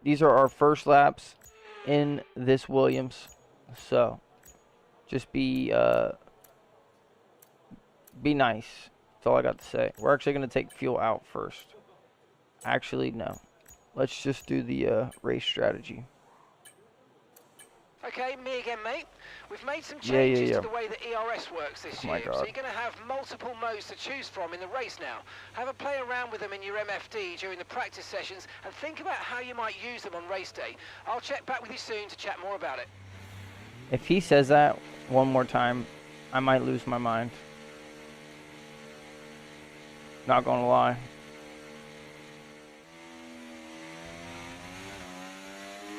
These are our first laps in this Williams. So, just be nice. That's all I got to say. We're actually going to take fuel out first. Actually, no. Let's just do the race strategy. Okay, me again, mate. We've made some changes to the way the ERS works this year, so you're going to have multiple modes to choose from in the race now. Have a play around with them in your MFD during the practice sessions and think about how you might use them on race day. I'll check back with you soon to chat more about it. If he says that one more time, I might lose my mind. Not gonna lie.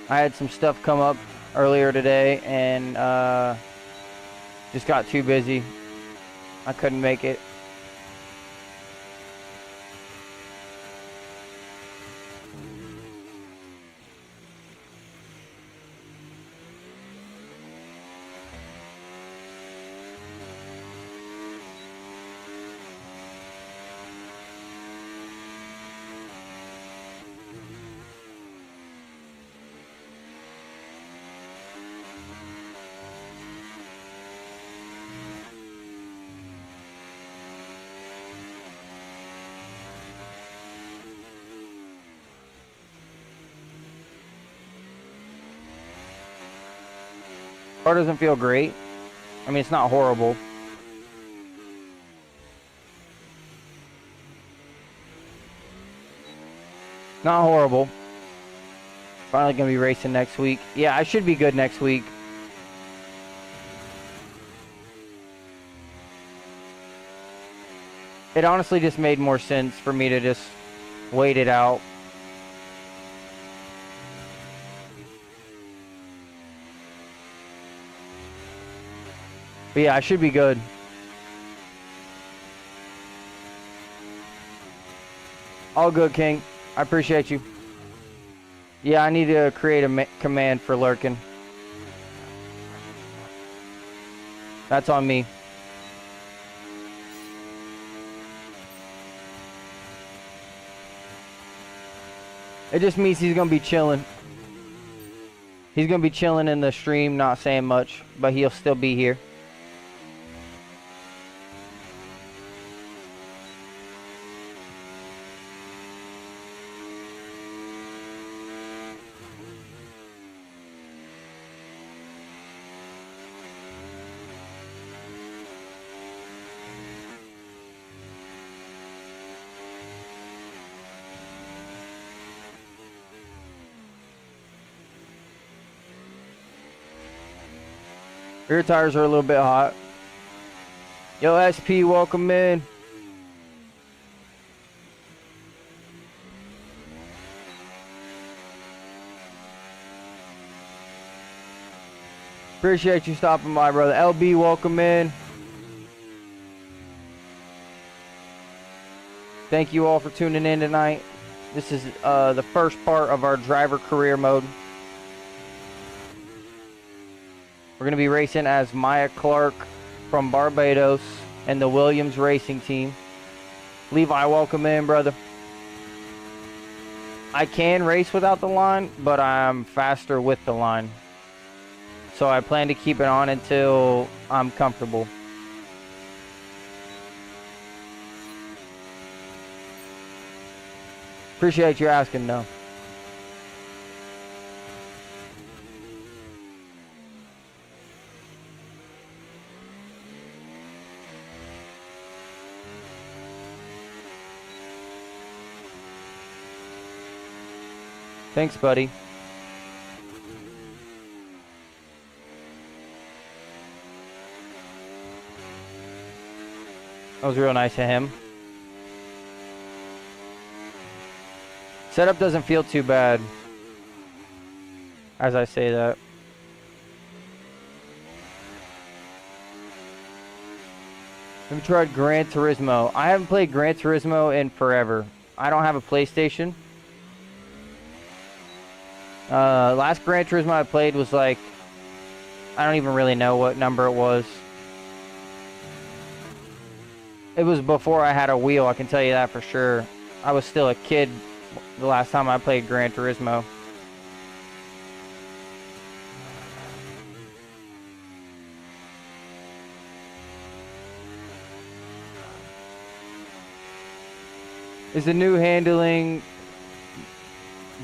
I had some stuff come up earlier today and just got too busy. I couldn't make it. Car doesn't feel great. I mean, it's not horrible. Not horrible. Finally gonna be racing next week. Yeah, I should be good next week. It honestly just made more sense for me to just wait it out. But yeah, I should be good. All good, King. I appreciate you. Yeah, I need to create a command for lurking. That's on me. It just means he's gonna be chilling. He's gonna be chilling in the stream, not saying much, but he'll still be here. Rear tires are a little bit hot. Yo, SP, welcome in. Appreciate you stopping by, brother. LB, welcome in. Thank you all for tuning in tonight. This is the first part of our driver career mode. We're going to be racing as Maya Clarke from Barbados and the Williams racing team. Levi, welcome in, brother. I can race without the line, but I'm faster with the line. So I plan to keep it on until I'm comfortable. Appreciate you asking, though. Thanks, buddy. That was real nice of him. Setup doesn't feel too bad as I say that. Have you tried Gran Turismo? I haven't played Gran Turismo in forever. I don't have a PlayStation. Last Gran Turismo I played was like, I don't even really know what number it was. It was before I had a wheel, I can tell you that for sure. I was still a kid the last time I played Gran Turismo. Is the new handling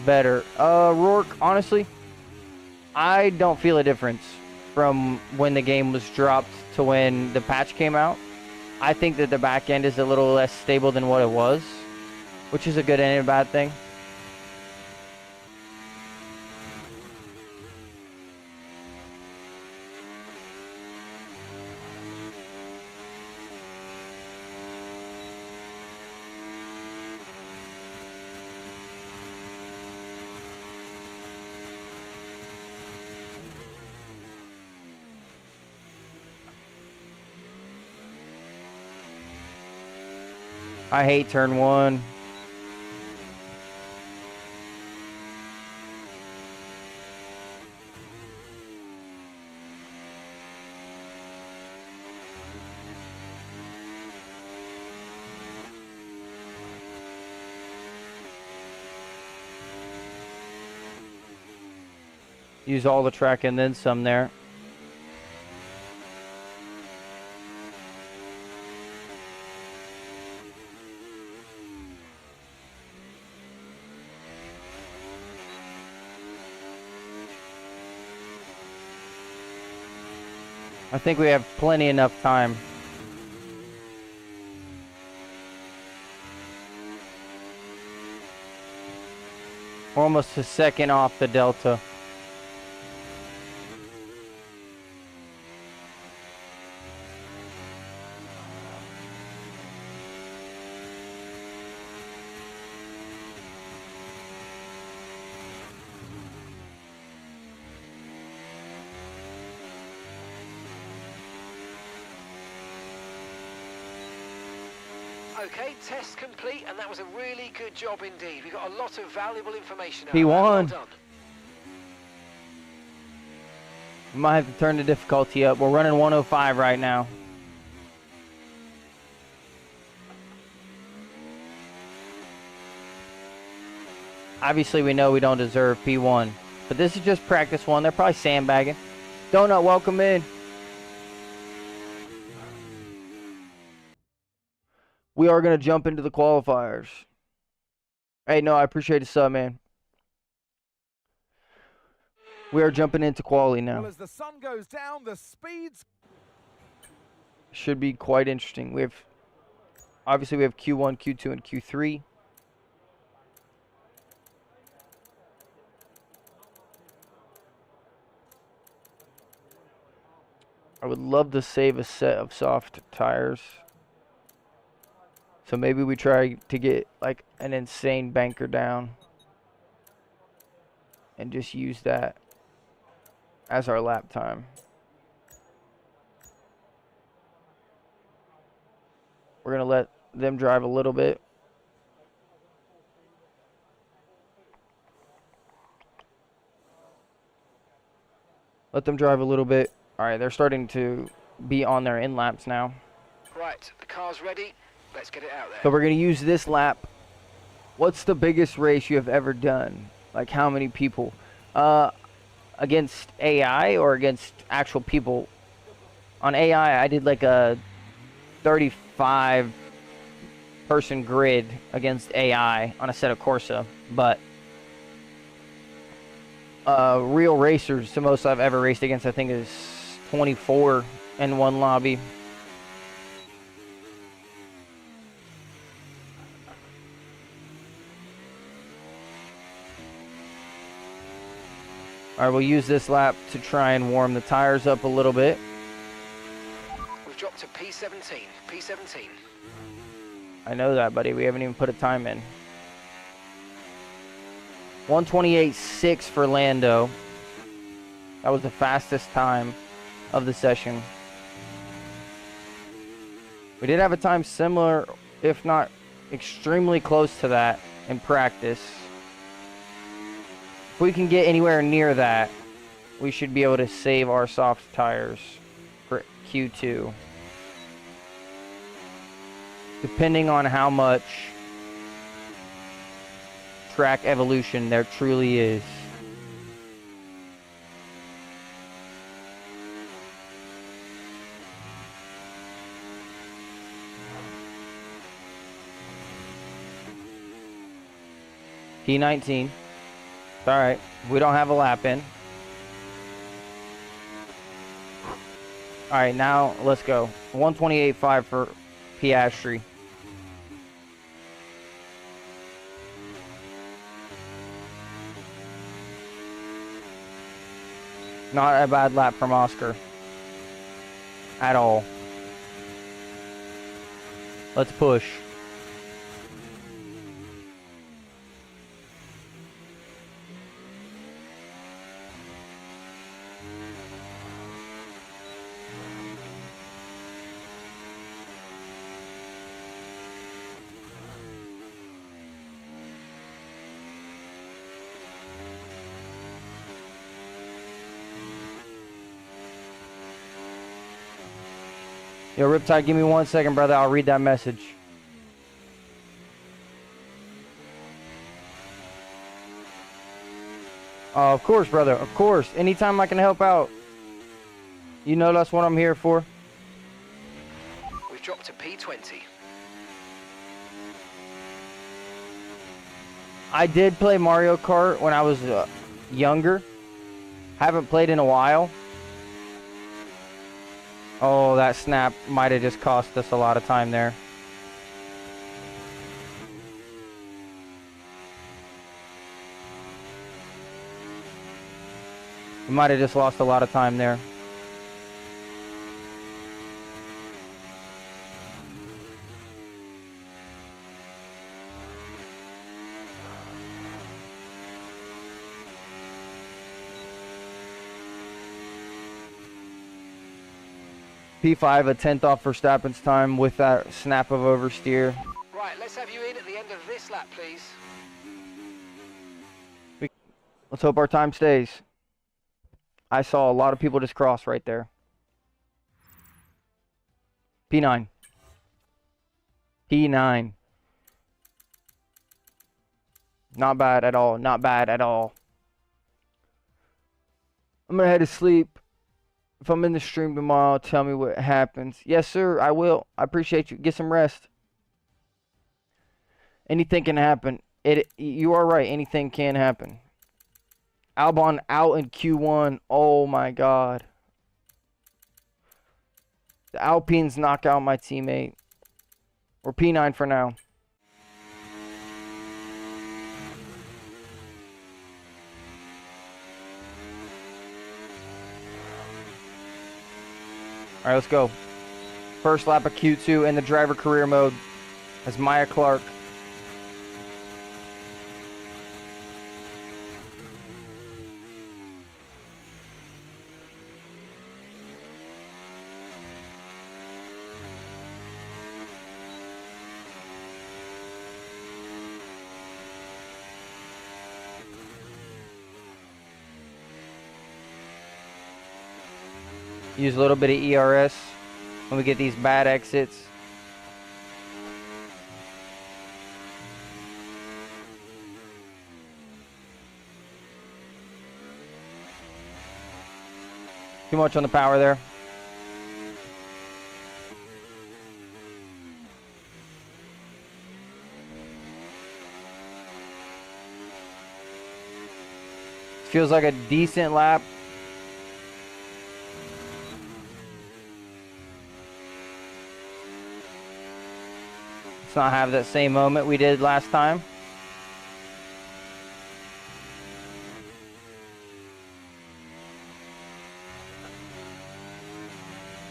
better? Rourke, honestly, I don't feel a difference from when the game was dropped to when the patch came out. I think that the back end is a little less stable than what it was, which is a good and a bad thing. I hate turn one. Use all the track and then some there. I think we have plenty enough time. We're almost a second off the Delta. Okay, test complete, and that was a really good job indeed. We got a lot of valuable information out P1. of that. Well done. We might have to turn the difficulty up. We're running 105 right now. Obviously, we know we don't deserve P1, but this is just practice one. They're probably sandbagging. Donut, welcome in. We are going to jump into the qualifiers. Hey, no, I appreciate the sub, man. We are jumping into quali now. Well, as the sun goes down, the speeds should be quite interesting. We have Q1, Q2, and Q3. I would love to save a set of soft tires. So maybe we try to get like an insane banker down and just use that as our lap time. We're going to let them drive a little bit. Let them drive a little bit. All right, they're starting to be on their in laps now. Right, the car's ready. Let's get it out there. So we're going to use this lap. What's the biggest race you have ever done? Like how many people? Against AI or against actual people? On AI, I did like a 35 person grid against AI on a set of Corsa, but real racers, the most I've ever raced against, I think, is 24 in one lobby. All right, we'll use this lap to try and warm the tires up a little bit. We've dropped to P17. P17. I know that, buddy. We haven't even put a time in. 1:28.6 for Lando. That was the fastest time of the session. We did have a time similar, if not extremely close to that in practice. If we can get anywhere near that, we should be able to save our soft tires for Q2. Depending on how much track evolution there truly is. P19. It's all right. We don't have a lap in. All right, now let's go. 128.5 for Piastri. Not a bad lap from Oscar. At all. Let's push. Yo, Riptide, give me 1 second, brother. I'll read that message. Of course, brother. Of course. Anytime I can help out. You know that's what I'm here for. We've dropped to P20. I did play Mario Kart when I was younger. Haven't played in a while. Oh, that snap might have just cost us a lot of time there. We might have just lost a lot of time there. P5, a 10th off Verstappen's time with that snap of oversteer. Right, let's have you in at the end of this lap, please. Let's hope our time stays. I saw a lot of people just cross right there. P9. P9. Not bad at all. Not bad at all. I'm going to head to sleep. If I'm in the stream tomorrow, tell me what happens. Yes, sir, I will. I appreciate you. Get some rest. Anything can happen. You are right. Anything can happen. Albon out in Q1. Oh, my God. The Alpines knock out my teammate. We're P9 for now. All right, let's go. First lap of Q2 in the driver career mode as Maya Clarke. Use a little bit of ERS when we get these bad exits. Too much on the power there. Feels like a decent lap. Let's not have that same moment we did last time.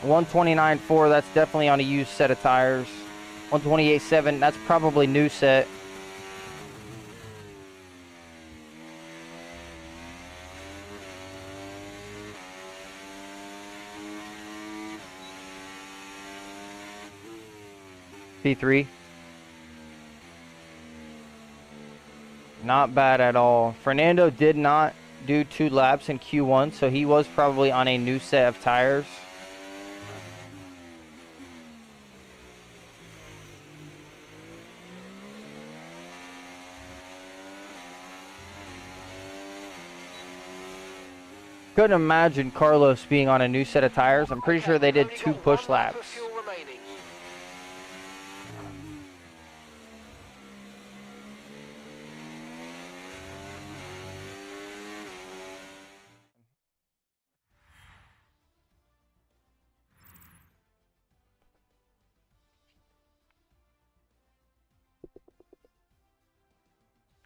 $129.4, that's definitely on a used set of tires. $128.7, that's probably new set. P3. Not bad at all. Fernando did not do 2 laps in Q1, so he was probably on a new set of tires. Couldn't imagine Carlos being on a new set of tires. I'm pretty sure they did 2 push laps.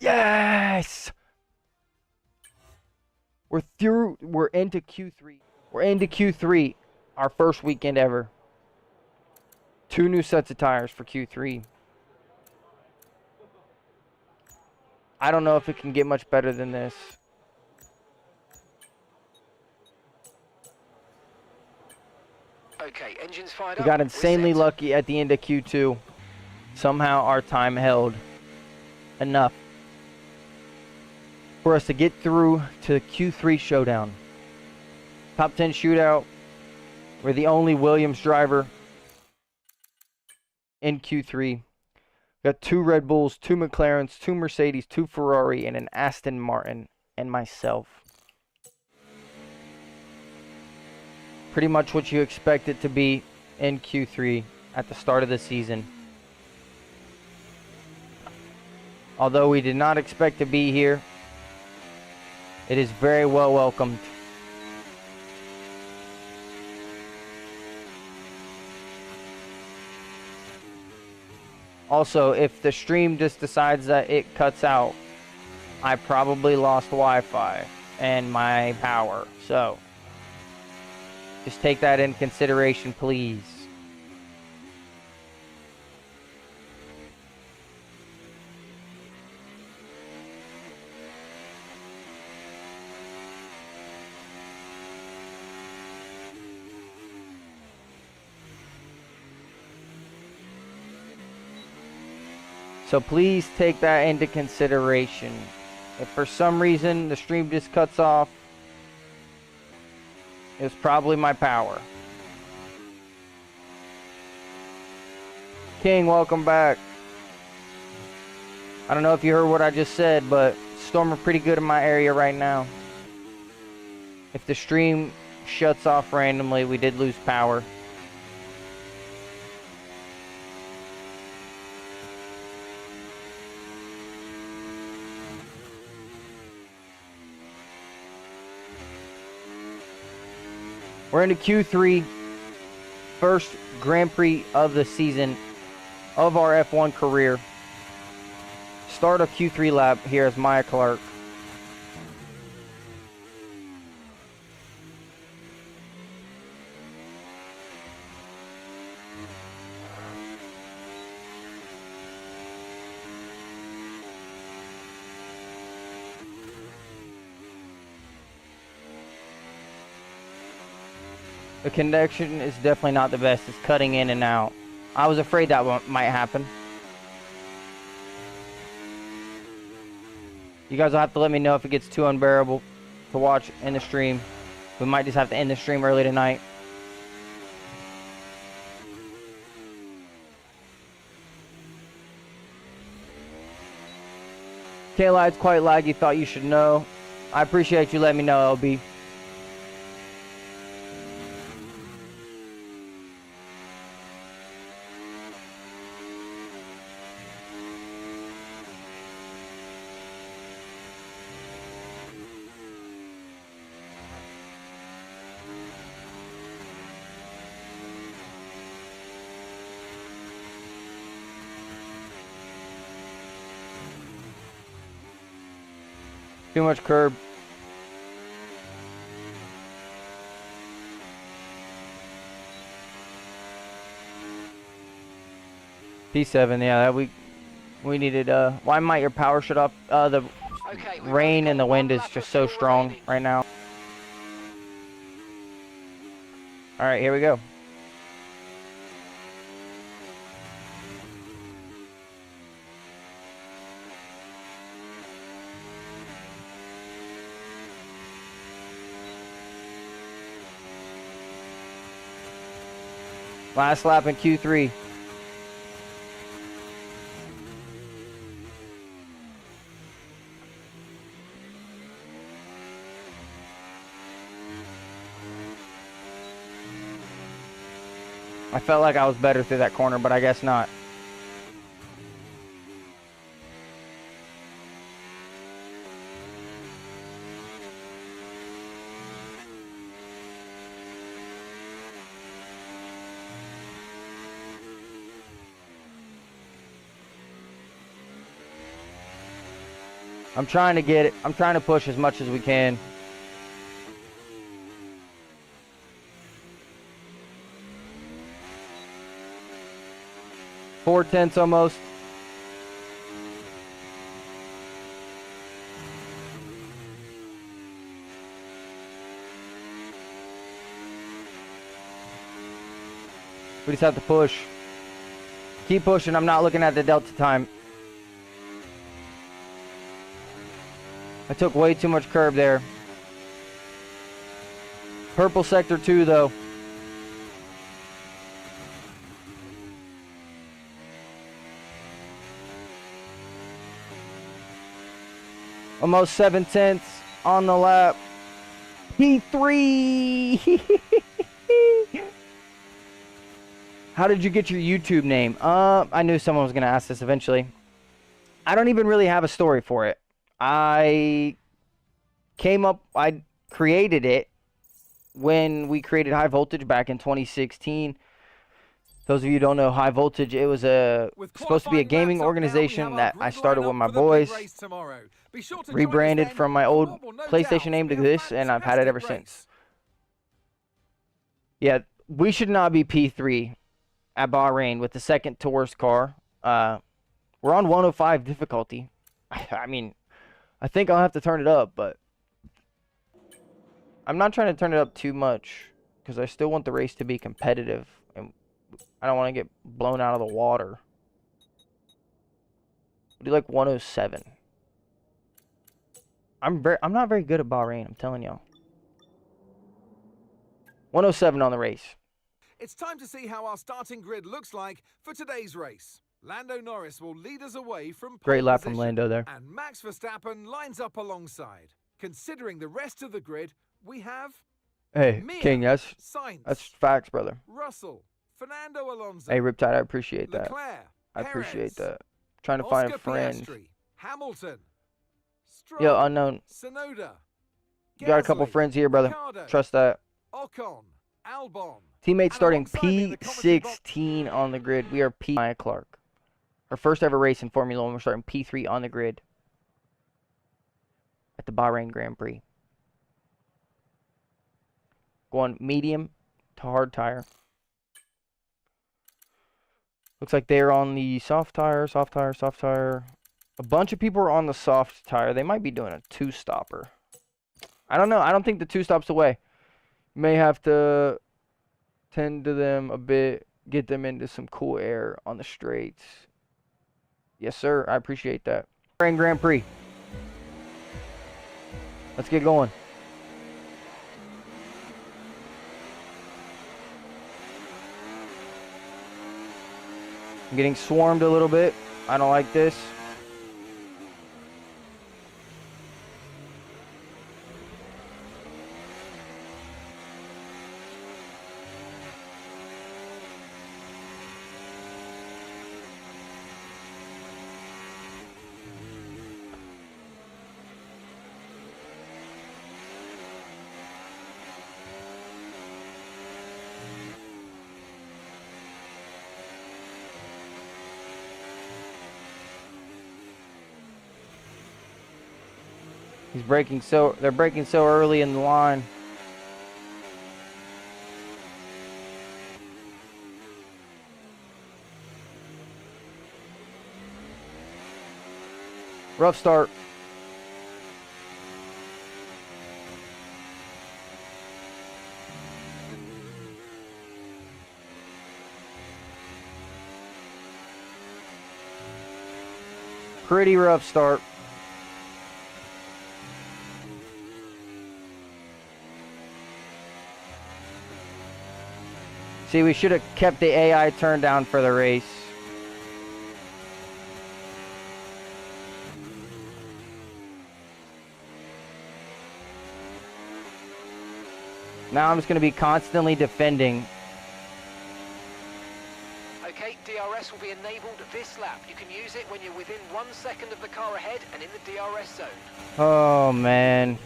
Yes! We're through. We're into Q3. We're into Q3. Our first weekend ever. 2 new sets of tires for Q3. I don't know if it can get much better than this. Okay, engines fired up. We got insanely lucky at the end of Q2. Somehow our time held enough for us to get through to Q3 showdown. Top 10 shootout. We're the only Williams driver in Q3. Got 2 Red Bulls, 2 McLarens, 2 Mercedes, 2 Ferrari, and an Aston Martin, and myself. Pretty much what you expect it to be in Q3 at the start of the season. Although we did not expect to be here, it is very well welcomed. Also, if the stream just decides that it cuts out, I probably lost Wi-Fi and my power. So, just take that in consideration, please. So please take that into consideration. If for some reason the stream just cuts off, it's probably my power. King, welcome back. I don't know if you heard what I just said, but storm are pretty good in my area right now. If the stream shuts off randomly, we did lose power. We're into Q3, first Grand Prix of the season of our F1 career. Start of Q3 lap here is Maya Clarke. The connection is definitely not the best. It's cutting in and out. I was afraid that might happen. You guys will have to let me know if it gets too unbearable to watch in the stream. We might just have to end the stream early tonight. Taillight's quite laggy, thought you should know. I appreciate you letting me know, LB. Too much curb. P7, yeah, that we needed. Why might your power shut off? The rain and the wind is just so strong right now. All right, here we go. Last lap in Q3. I felt like I was better through that corner, but I guess not. I'm trying to get it. I'm trying to push as much as we can. Four tenths almost. We just have to push. Keep pushing. I'm not looking at the delta time. I took way too much curb there. Purple sector 2 though. Almost 7 tenths on the lap. P3. How did you get your YouTube name? I knew someone was going to ask this eventually. I don't even really have a story for it. I created it when we created High Voltage back in 2016. Those of you who don't know High Voltage, it was supposed to be a gaming organization that I started with my boys. Rebranded from my old PlayStation name to this, and I've had it ever since. Yeah, we should not be P3 at Bahrain with the second to worst car. We're on 105 difficulty. I mean, I think I'll have to turn it up, but I'm not trying to turn it up too much because I still want the race to be competitive, and I don't want to get blown out of the water. I do like 107. I'm not very good at Bahrain, I'm telling y'all. 107 on the race. It's time to see how our starting grid looks like for today's race. Lando Norris will lead us away from great lap from Lando there. And Max Verstappen lines up alongside. Considering the rest of the grid, we have Hey, Mia, King, that's Sainz, facts, brother. Russell, Fernando Alonso. Hey, Riptide, I appreciate that. Leclerc, I appreciate Perez, that. Trying to find a friend. Piastri, Hamilton, Stroll, Yo, unknown. Sonoda, You got a couple friends here, brother. Ricciardo, Trust that. Ocon, Albon. Teammate starting alongside me in the commentary box- P16 on the grid. We are Maya Clarke. Her first ever race in Formula 1. We're starting P3 on the grid at the Bahrain Grand Prix. Going medium to hard tire. Looks like they're on the soft tire, soft tire, soft tire. A bunch of people are on the soft tire. They might be doing a two-stopper. I don't know. I don't think the two-stop's the way. May have to tend to them a bit, get them into some cool air on the straights. Yes, sir. I appreciate that. Grand Prix. Let's get going. I'm getting swarmed a little bit. I don't like this. They're braking so early in the line. Rough start. Pretty rough start. See, we should have kept the AI turned down for the race. Now I'm just going to be constantly defending. Okay, DRS will be enabled this lap. You can use it when you're within 1 second of the car ahead and in the DRS zone. Oh, man.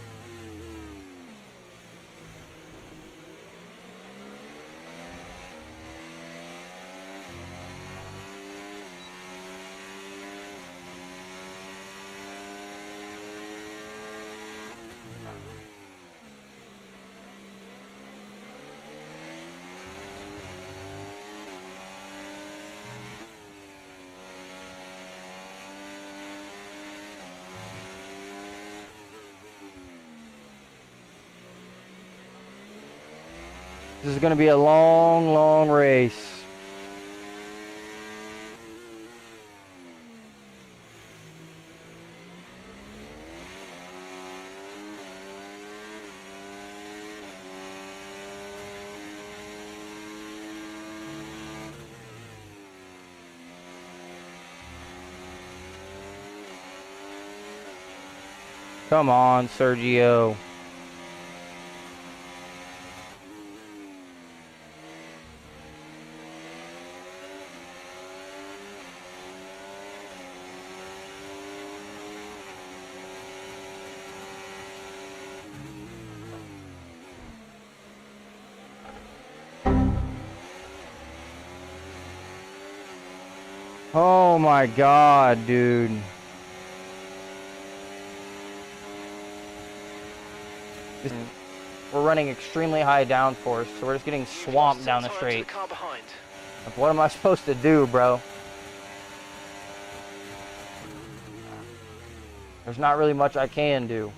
This is going to be a long, long race. Come on, Sergio. Oh my God, dude. We're running extremely high downforce, so we're just getting swamped down the straight. Like, what am I supposed to do, bro? There's not really much I can do.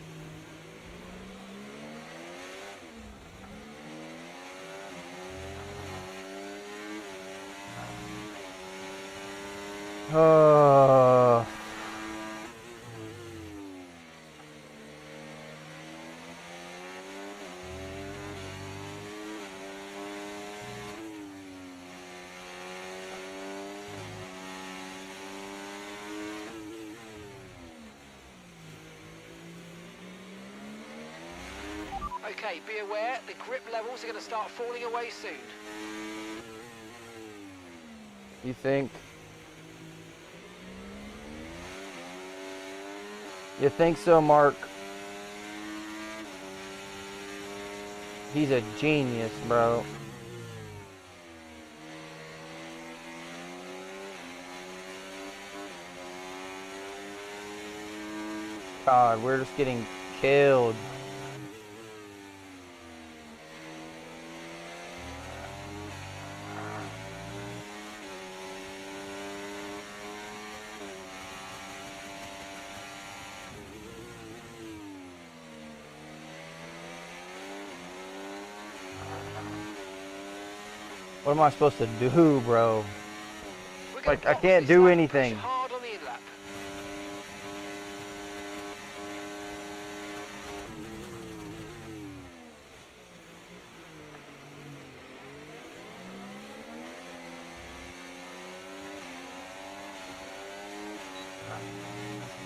Okay, be aware, the grip levels are going to start falling away soon. You think? You think so, Mark? He's a genius, bro. God, we're just getting killed. What am I supposed to do, bro? Like, I can't do anything. Hard on the in-lap.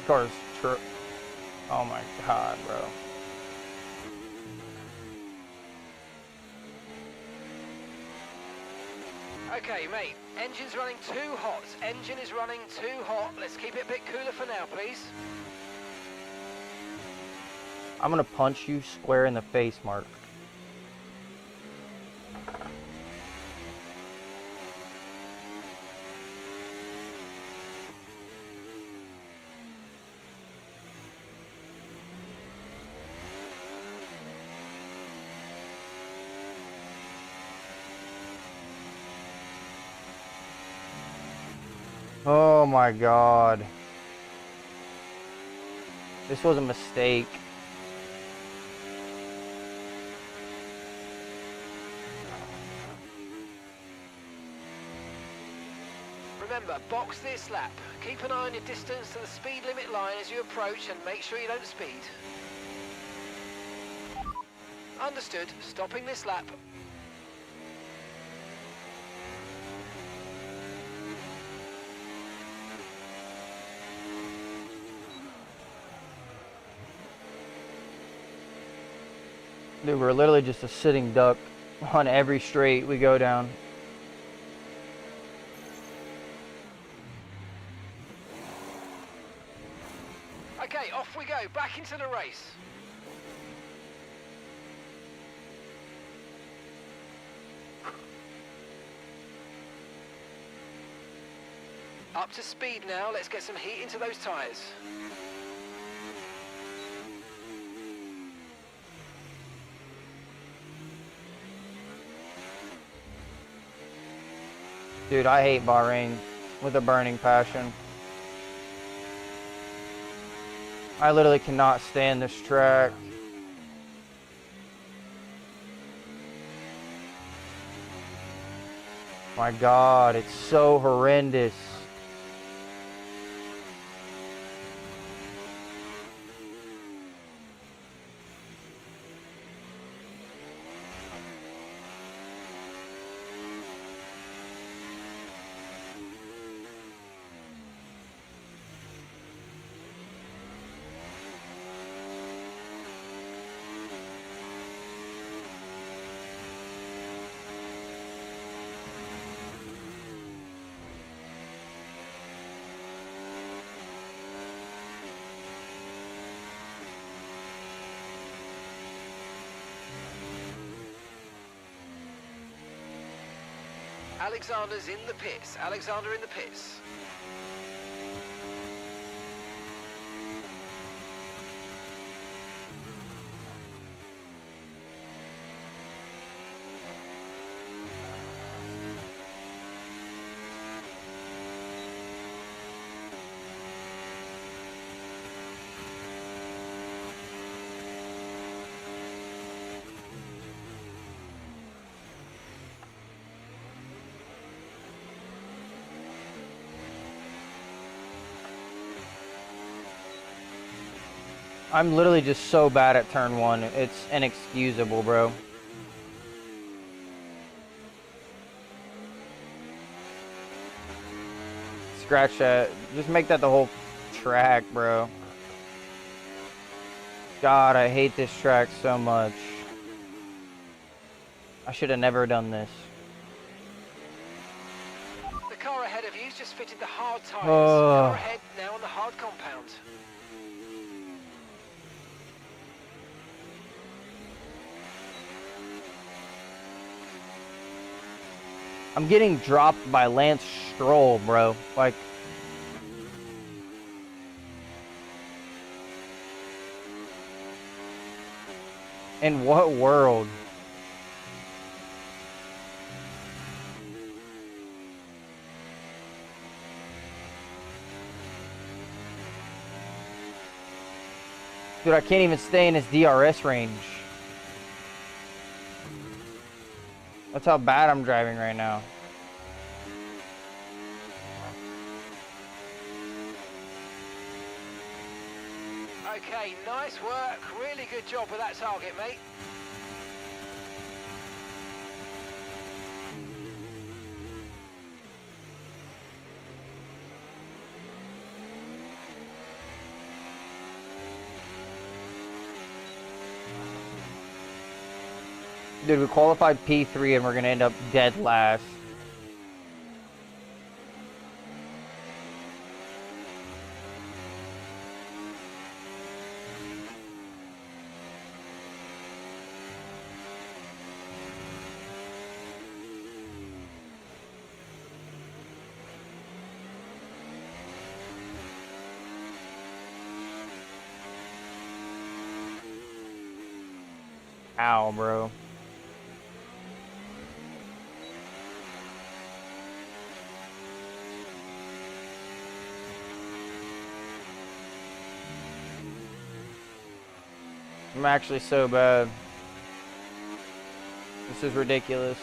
Car's true. Oh my God, bro. Okay, mate, engine's running too hot. Engine is running too hot. Let's keep it a bit cooler for now, please. I'm gonna punch you square in the face, Mark. Oh my God. This was a mistake. Remember, box this lap. Keep an eye on your distance to the speed limit line as you approach and make sure you don't speed. Understood. Stopping this lap. Dude, we're literally just a sitting duck on every straight we go down. Okay, off we go. Back into the race. Up to speed now. Let's get some heat into those tyres. Dude, I hate Bahrain with a burning passion. I literally cannot stand this track. My God, it's so horrendous. Alexander's in the pits. Alexander in the pits. I'm literally just so bad at turn one. It's inexcusable, bro. Scratch that. Just make that the whole track, bro. God, I hate this track so much. I should have never done this. The car ahead of you's just fitted the hard tyres. Car ahead now on the hard compound. I'm getting dropped by Lance Stroll, bro. Like, in what world? Dude, I can't even stay in his DRS range. That's how bad I'm driving right now. Okay, nice work. Really good job with that target, mate. Dude, we qualified P3 and we're gonna end up dead last. Ow, bro. I'm actually so bad. This is ridiculous.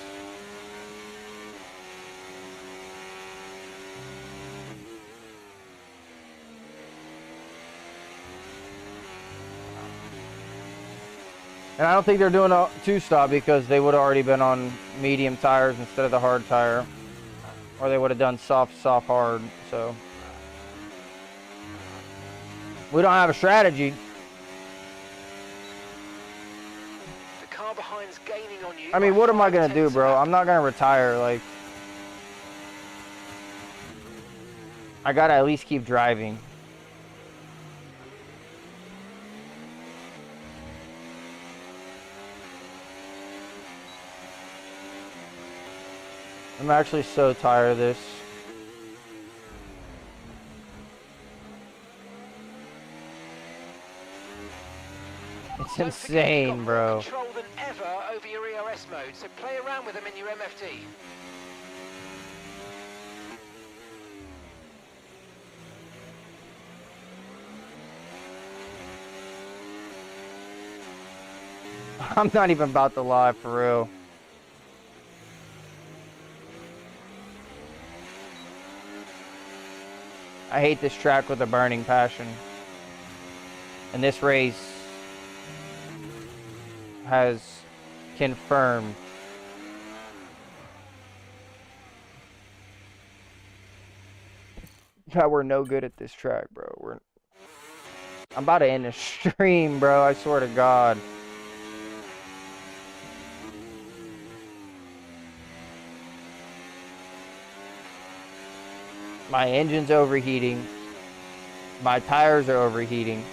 And I don't think they're doing a two-stop because they would have already been on medium tires instead of the hard tire. Or they would have done soft, soft, hard. So we don't have a strategy. The car behind's gaining on you. I mean, what am I going to do, bro? I'm not going to retire. Like, I got to at least keep driving. I'm actually so tired of this. It's insane, bro. More control than ever over your ERS mode, so play around with them in your MFD. I'm not even about to lie, for real. I hate this track with a burning passion. And this race has confirmed that we're no good at this track, bro. I'm about to end the stream, bro. I swear to God. My engine's overheating. My tires are overheating.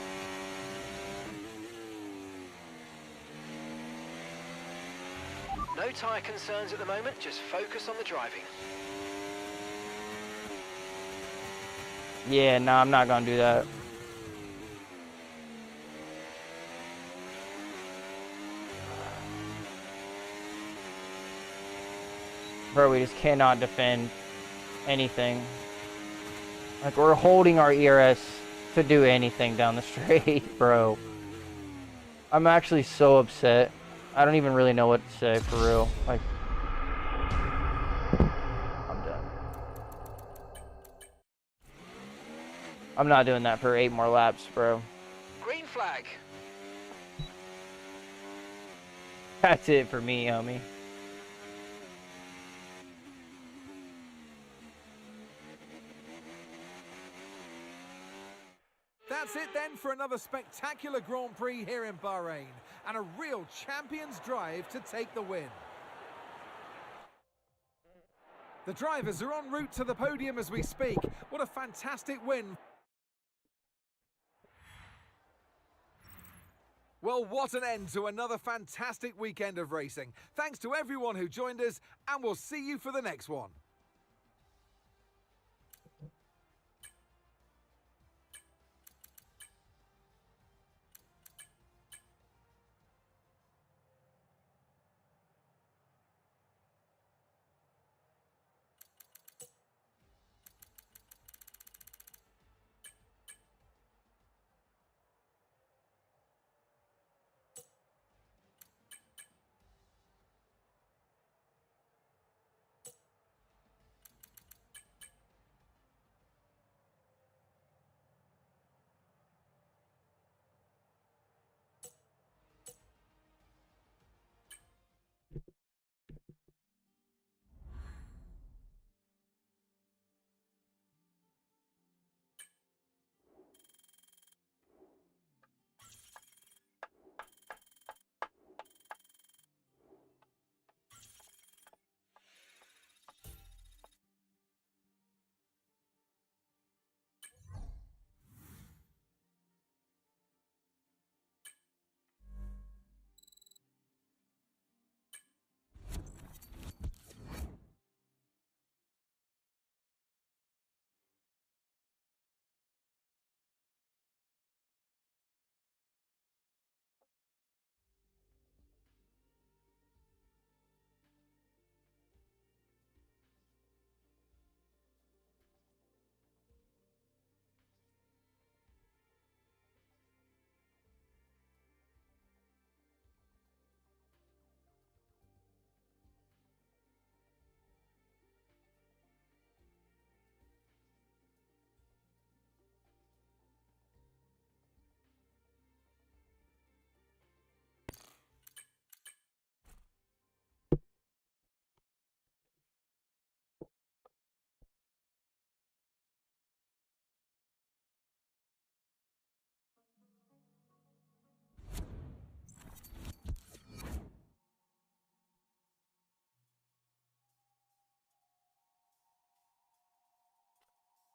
No tyre concerns at the moment, just focus on the driving. Yeah, no, I'm not gonna do that. Bro, we just cannot defend anything. Like, we're holding our ERS to do anything down the straight, bro. I'm actually so upset. I don't even really know what to say, for real. Like, I'm done. I'm not doing that for 8 more laps, bro. Green flag. That's it for me, homie. That's it then for another spectacular Grand Prix here in Bahrain, and a real champion's drive to take the win. The drivers are en route to the podium as we speak. What a fantastic win. Well, what an end to another fantastic weekend of racing. Thanks to everyone who joined us, and we'll see you for the next one.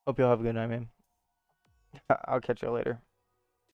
Hope y'all have a good night, man. I'll catch y'all later.